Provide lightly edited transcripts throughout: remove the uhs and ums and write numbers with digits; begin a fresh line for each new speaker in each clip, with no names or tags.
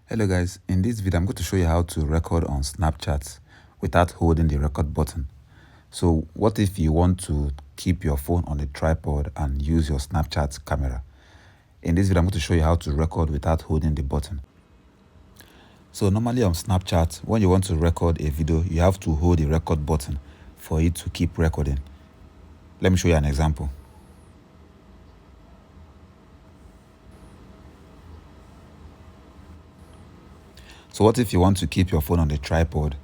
Hello guys, in this video I'm going to show you how to record on Snapchat without holding the record button. So what if you want to keep your phone on a tripod and use your Snapchat camera? In this video I'm going to show you how to record without holding the button. So normally on Snapchat, when you want to record a video, you have to hold the record button for it to keep recording. Let me show you an example. So what if you want to keep your phone on the tripod?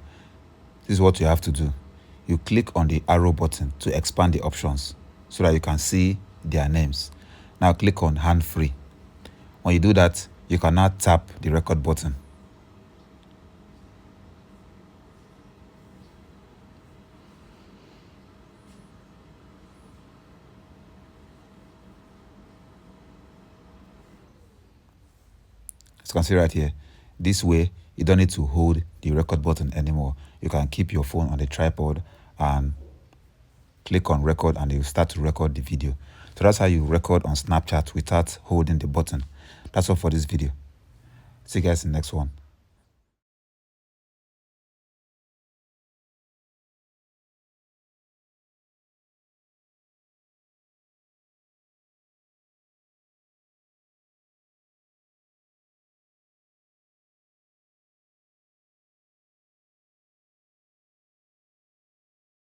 This is what you have to do. You click on the arrow button to expand the options so that you can see their names. Now click on hand free. When you do that, you can now tap the record button. As you can see right here, this way you don't need to hold the record button anymore. You can keep your phone on the tripod and click on record and it will start to record the video. So that's how you record on Snapchat without holding the button. That's all for this video. See you guys in the next one.